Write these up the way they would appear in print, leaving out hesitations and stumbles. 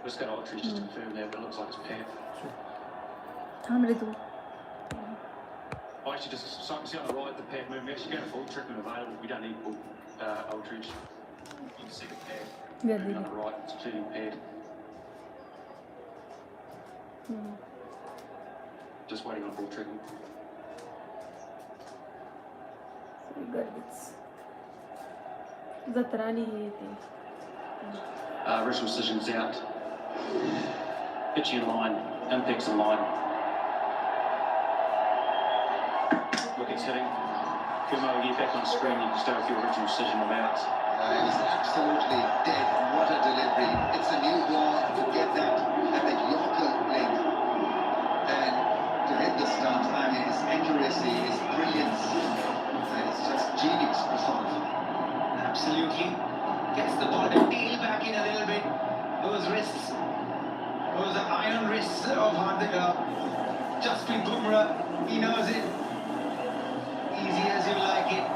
Just got Autry just to confirm there, but it looks like it's paired. تعمل دول I actually just, so I can see on the right the paired movement. We actually got a full treatment available. We don't need Aldridge. You can see the pair. Yeah, Moving on the right, it's clearly paired. Just waiting on full treatment. So we got this. Zatrani. Wrist precision's out. Pitch in line, impacts in line. Wicket's hitting. Kumo will get back on screen. You can start with your original decision of out. It was absolutely dead. What a delivery. It's a new ball to get that at the Yorker length. And to hit the stumps, I mean, his accuracy, his brilliance, it's just genius personified. Absolutely. Gets the ball to peel back in a little bit. Those wrists, those are iron wrists of Jasprit Bumrah. He knows it. Easy as you like it.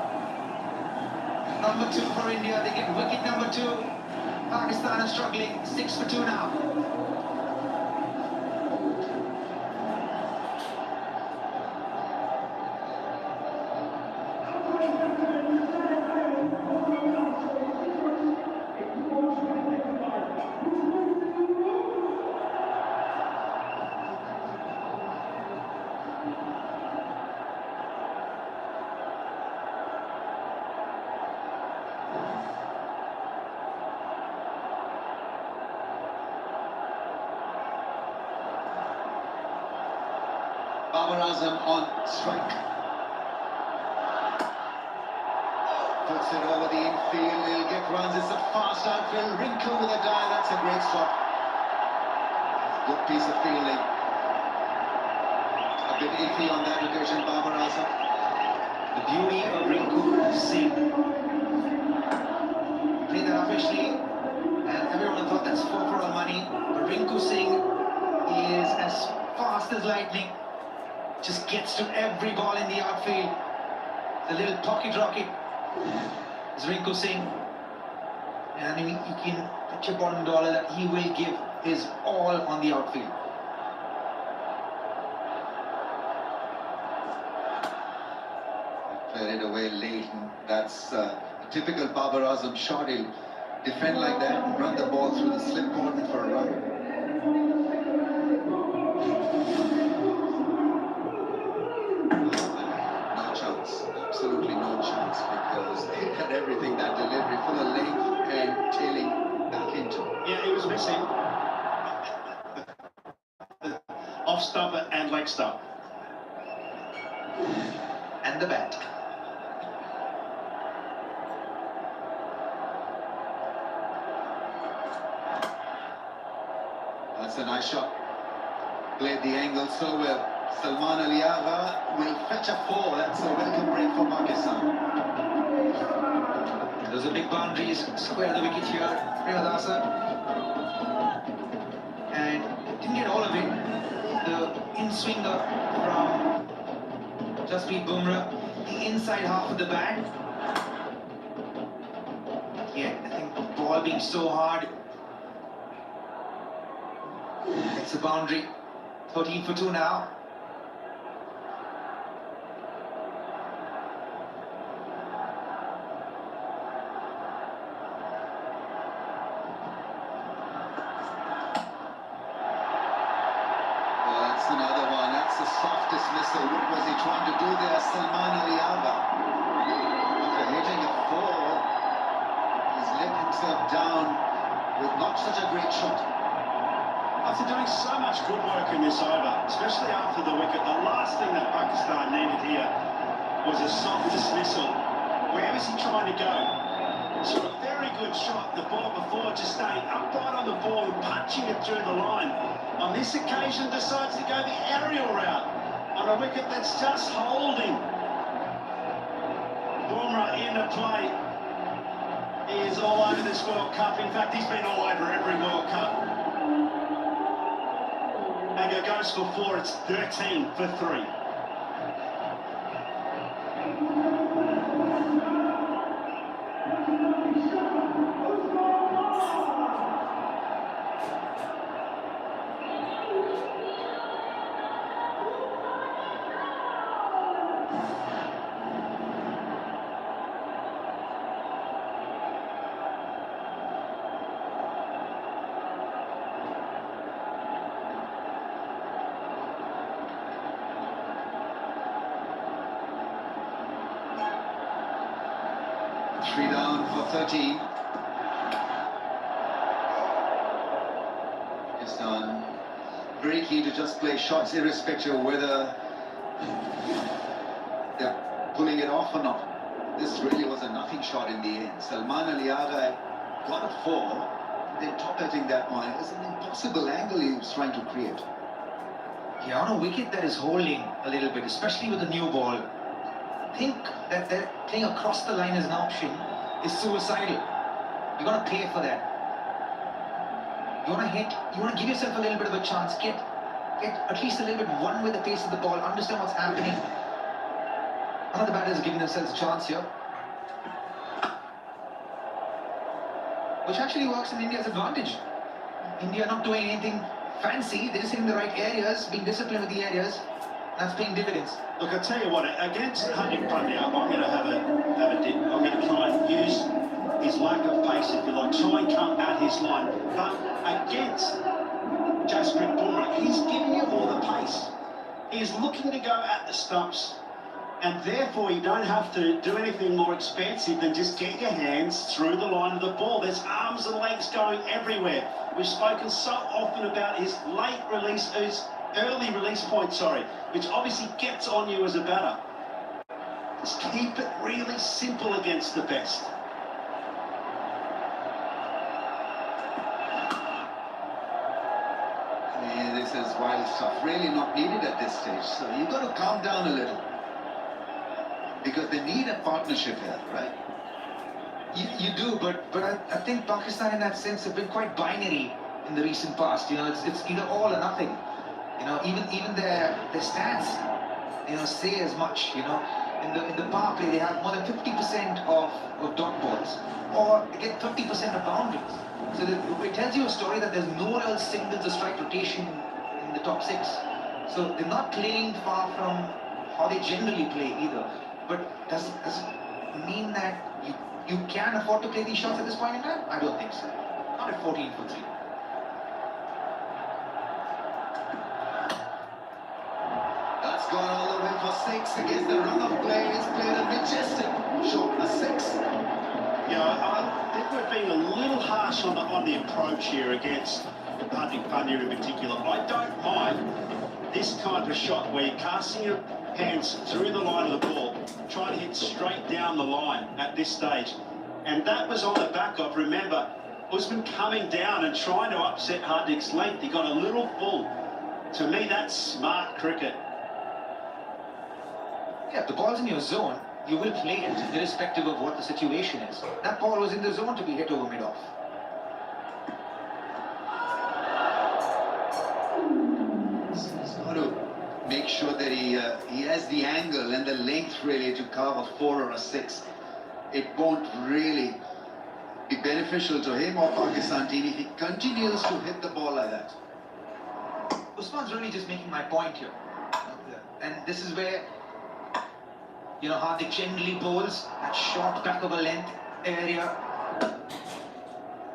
Number 2 for India. They get wicket number 2. Pakistan is struggling. 6 for 2 now. Babar Azam on strike. Puts it over the infield, he'll get runs, it's a fast outfield. Rinku with a dive, that's a great shot. Good piece of fielding. A bit iffy on that occasion, Babar Azam. The beauty of Rinku Singh. Played that officially, and everyone thought that's 4 for all money. But Rinku Singh is as fast as lightning. Just gets to every ball in the outfield. The little pocket rocket is Rinku Singh. And you can bet your bottom dollar that he will give his all on the outfield. Played it away late, and that's a typical Babar Azam shot. He'll defend like that and run the ball through the slip corner for a run. Absolutely no chance, because they had everything, that delivery full of length and tailing back into. Yeah, he was missing off stump and leg stump. And the bat. That's a nice shot. Played the angle so well. Salman Ali Agha will fetch a 4. That's a welcome break for Pakistan. Those are big boundaries. Square the wicket here. Priyadasa. And didn't get all of it. The in-swinger from Jasprit Bumrah. The inside half of the bat. Yeah, I think the ball being so hard. It's a boundary. 13 for 2 now. Another one, that's the softest missile. What was he trying to do there, Salman Ali Agha? After hitting a 4, he's let himself down with not such a great shot. After doing so much good work in this over, especially after the wicket, the last thing that Pakistan needed here was a soft dismissal. Where was he trying to go? So a very good shot, the ball before just staying upright on the ball and punching it through the line. On this occasion decides to go the aerial route on a wicket that's just holding. Bumrah into play. He is all over this World Cup. In fact, he's been all over every World Cup. Agar goes for 4, it's 13 for 3. 3 down for 13. Pakistan very keen to just play shots irrespective of whether they're pulling it off or not. This really was a nothing shot in the end. Salman Ali Agha got a 4, then top-hitting that one. It was an impossible angle he was trying to create. Yeah, on a wicket that is holding a little bit, especially with the new ball, I think that they're playing across the line as an option is suicidal. You got to pay for that. You want to hit, you want to give yourself a little bit of a chance, get at least a little bit one with the pace of the ball, understand what's happening. None of the batters are giving themselves a chance here. Which actually works in India's advantage. India not doing anything fancy, they're just hitting the right areas, being disciplined with the areas, that's paying dividends. Look, I tell you what, against Hardik Pandya, I'm going to have a dip. I'm going to try and use his lack of pace, if you like, try and come at his line. But against Jasprit Bumrah, he's giving you all the pace. He's looking to go at the stumps, and therefore you don't have to do anything more expensive than just get your hands through the line of the ball. There's arms and legs going everywhere. We've spoken so often about his late release, his early release point, which obviously gets on you as a batter. Just keep it really simple against the best. Yeah, this is wild stuff. Really not needed at this stage. So you've got to calm down a little. Because they need a partnership here, right? You do, but I think Pakistan in that sense have been quite binary in the recent past. You know, it's either all or nothing. You know, even their stats, you know, say as much. You know, in the power play they have more than 50% of dot balls, or they get 30% of boundaries. So it tells you a story that there's no real singles or strike rotation in the top 6. So they're not playing far from how they generally play either. But does it mean that you can afford to play these shots at this point in time? I don't think so. Not at 14 for 3. That's gone all the way for 6 against the run of play. He's played a majestic short, a 6. Yeah, I think we're being a little harsh on the approach here against Hardik Pandya in particular. I don't mind this kind of shot where you're casting your hands through the line of the ball, trying to hit straight down the line at this stage. And that was on the back of, remember, Usman coming down and trying to upset Hardik's length. He got a little full. To me, that's smart cricket. Yeah, if the ball's in your zone, you will play it irrespective of what the situation is. That ball was in the zone to be hit over mid-off. He's got to make sure that he has the angle and the length really to carve a 4 or a 6. It won't really be beneficial to him or Pakistan team if he continues to hit the ball like that. Usman's really just making my point here. And this is where, you know, Hardik generally bowls that short back of a length area.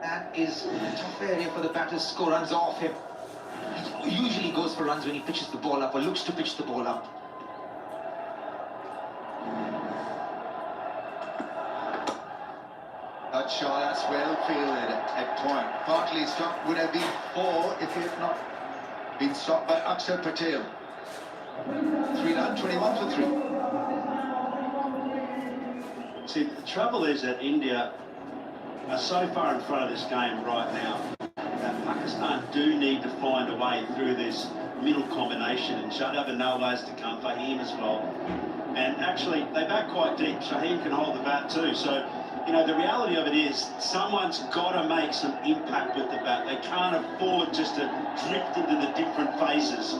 That is a tough area for the batter to score runs off him. He usually goes for runs when he pitches the ball up or looks to pitch the ball up. That shot, that's well fielded at point. Partly stopped, would have been 4 if he had not been stopped by Akshar Patel. 3 down, 21 for 3. See, the trouble is that India are so far in front of this game right now that Pakistan do need to find a way through this middle combination, and Shadab and Nawaz to come, Fahim as well. And actually, they bat quite deep. Shaheen can hold the bat too. So, you know, the reality of it is someone's got to make some impact with the bat. They can't afford just to drift into the different phases.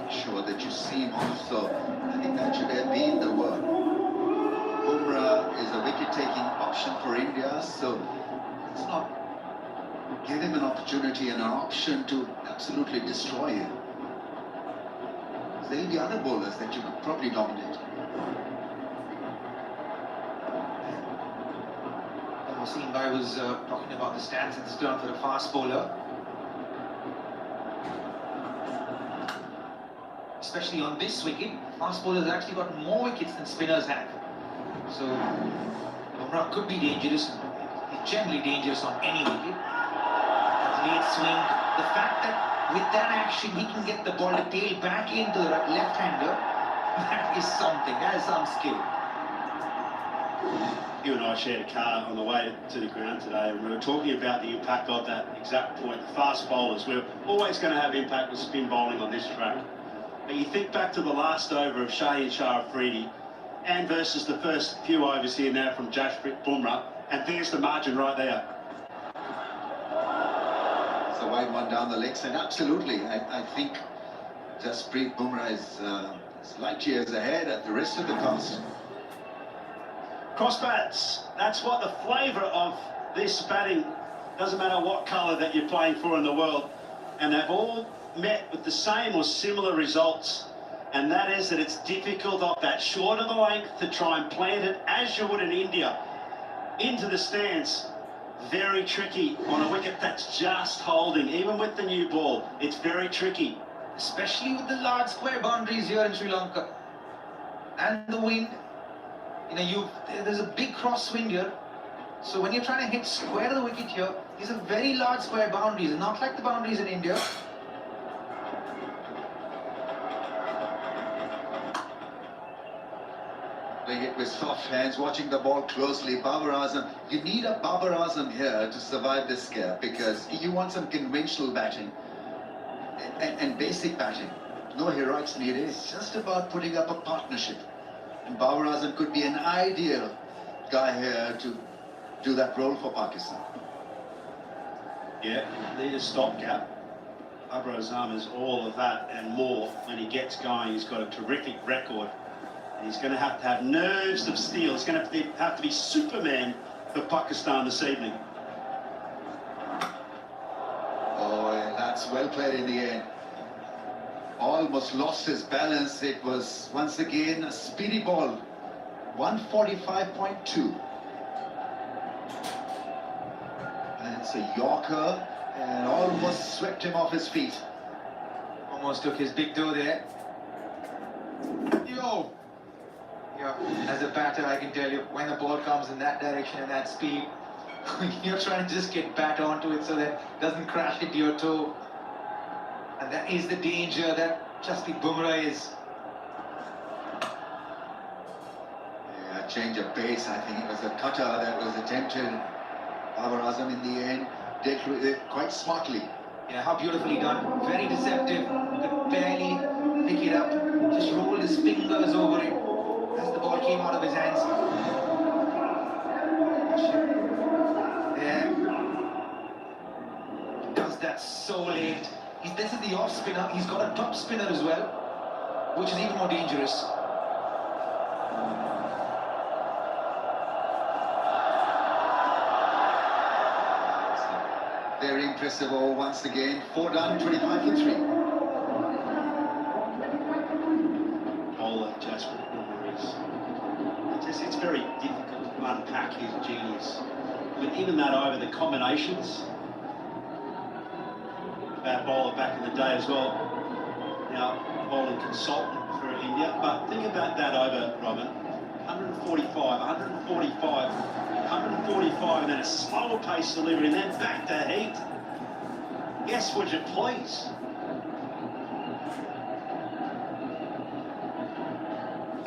Sure that you see him also. I think that should have been the word. Bumrah is a wicket-taking option for India, so let's not give him an opportunity and an option to absolutely destroy him. There'll be other bowlers that you could probably dominate. Wasim Bhai was talking about the stance at this turn for the fast bowler. Especially on this wicket, fast bowlers actually got more wickets than spinners have. So, Bumrah could be dangerous. He's generally dangerous on any wicket. That late swing, the fact that with that action he can get the ball to tail back into the left-hander, that is something, that is some skill. You and I shared a car on the way to the ground today, and we were talking about the impact of that exact point. The fast bowlers, we're always going to have impact with spin bowling on this track. But you think back to the last over of Shaheen Shah Afridi, and versus the first few overs here now from Jasprit Bumrah, and there's the margin right there. It's a wide one down the legs, and absolutely, I think Jasprit Bumrah is light years ahead at the rest of the cast. Cross bats, that's what the flavour of this batting, doesn't matter what colour that you're playing for in the world, and they've all met with the same or similar results, and that is that it's difficult off that short of the length to try and plant it as you would in India into the stance. Very tricky on a wicket that's just holding, even with the new ball. It's very tricky, Especially with the large square boundaries here in Sri Lanka. And the wind, you know, there's a big crosswind here. So when you're trying to hit square to the wicket here, these are very large square boundaries, not like the boundaries in India. Playing it with soft hands, watching the ball closely. Babar Azam, you need a Babar Azam here to survive this scare, because you want some conventional batting and basic batting. No heroics needed. It's just about putting up a partnership. And Babar Azam could be an ideal guy here to do that role for Pakistan. yeah, need a stopgap. Babar Azam is all of that and more. When he gets going, he's got a terrific record. He's going to have nerves of steel. He's going to have to be Superman for Pakistan this evening. Oh, and that's well played in the end. Almost lost his balance. It was once again a speedy ball. 145.2. And it's a Yorker, and almost swept him off his feet. Almost took his big toe there. Yo! Yeah, as a batter, I can tell you, when the ball comes in that direction and that speed, you're trying to just get bat onto it so that it doesn't crash into your toe. And that is the danger that Jasprit Bumrah is. Yeah, change of pace. I think it was a cutter that was attempted. Babar Azam in the end dealt with it quite smartly. Yeah, how beautifully done. Very deceptive. Could barely pick it up. Just rolled his fingers over it as the ball came out of his hands. Yeah. Does that so late. This is the off spinner. He's got a top spinner as well, which is even more dangerous. Very impressive over once again. 4 done, 25 for 3. Bowler Jasprit Bumrah is. It's very difficult to unpack his genius. But even that over, the combinations. Bad bowler back in the day as well. Now bowling consultant for India. But think about that over, Robin. 145, 145, 145, and then a slower pace delivery, and then back to heat. Yes, would you please?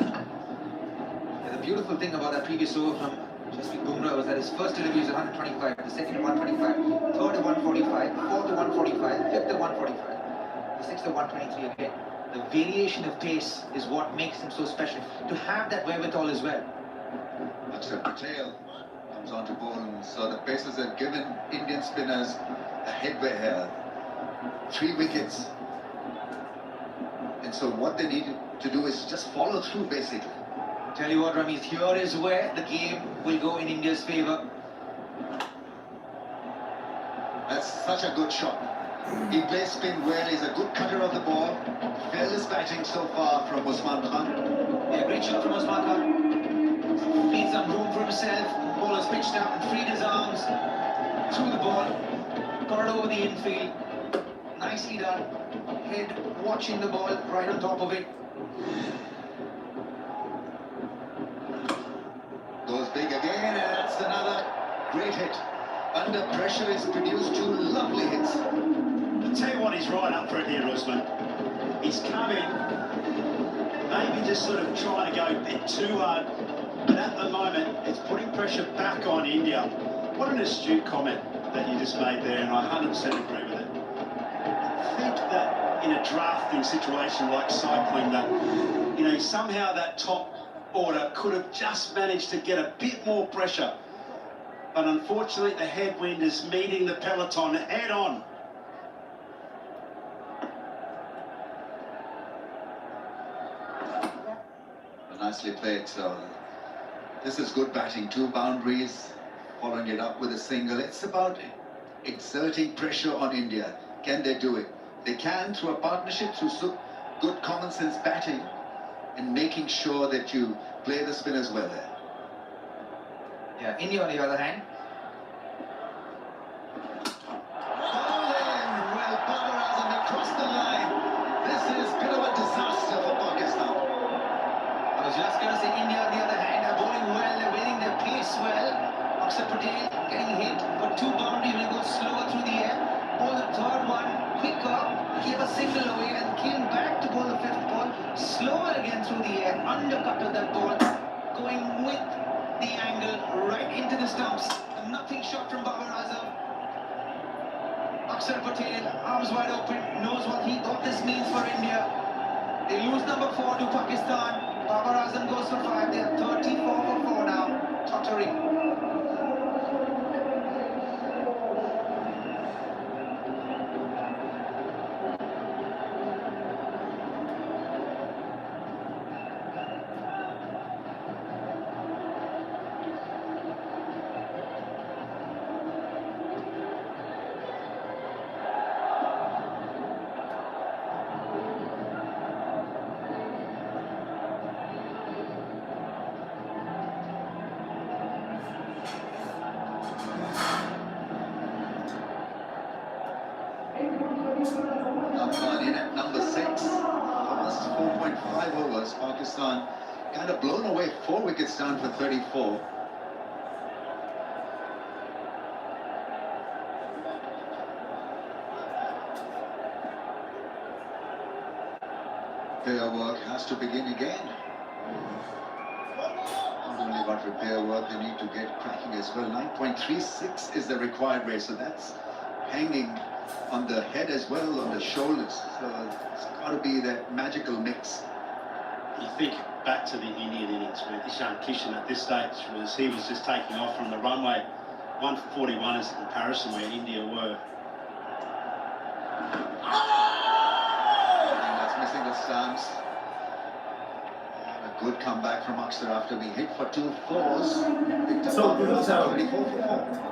Yeah, the beautiful thing about that previous over from Jasprit Bumrah was that his first delivery was 125, the second at 125, third at 145, fourth at 145, fifth at 145, the sixth at 123 again. The variation of pace is what makes him so special. To have that wherewithal as well. Akshar Patel comes on to bowl, so the Pacers have given Indian spinners a headway here. 3 wickets. And so what they need to do is just follow through, basically. Tell you what, Ramesh, here is where the game will go in India's favour. That's such a good shot. He plays spin well, he's a good cutter of the ball. Fearless batting so far from Usman Khan. Yeah, great shot from Usman Khan. Made some room for himself. ball was pitched out and freed his arms, threw the ball, got it over the infield. Nicely done. Head watching the ball right on top of it. Goes big again, and that's another great hit. Under pressure, he's produced two lovely hits. I'll tell you what, he's right up for it here, Usman. He's come in, maybe just sort of trying to go a bit too hard, but at the moment, it's putting pressure back on India. What an astute comment that you just made there, and I 100% agree with it. I think that in a drafting situation like cycling, that, you know, somehow that top order could have just managed to get a bit more pressure. But unfortunately, the headwind is meeting the peloton head on. Nicely played. So this is good batting. 2 boundaries, following it up with a single. It's about exerting pressure on India. Can they do it? They can through a partnership, through good common sense batting, and making sure that you play the spinners well there. Yeah, India on the other hand. Bowling! Well, Babar Azam across the line. This is a bit of a disaster for Pakistan. I was just going to say India on the other hand are bowling well, they're winning their pace well. Akshar Patel getting hit for 2 boundaries, will go slower through the air. Ball the third one, quicker, gave a single away and came back to bowl the 5th ball. Slower again through the air, undercutted that ball, going with the angle right into the stumps. Nothing short from Babar Azam. Akshar Patel, arms wide open, knows what this means for India. They lose number 4 to Pakistan. Babar Azam goes for 5. They are 34 for 4 now. Tottering. Afghan in at number 6. Last 4.5 overs. Pakistan kind of blown away, 4 wickets down for 34. Repair work has to begin again. Not only about repair work, they need to get cracking as well. 9.36 is the required rate, so that's hanging on the head as well, on the shoulders. So it's got to be that magical mix. You think back to the Indian innings where Ishan Kishan at this stage he was just taking off from the runway. 1 for 41 is the comparison where India were. And that's missing the stumps. And a good comeback from Akshar after being hit for 2 fours. Picked up 24 for 4.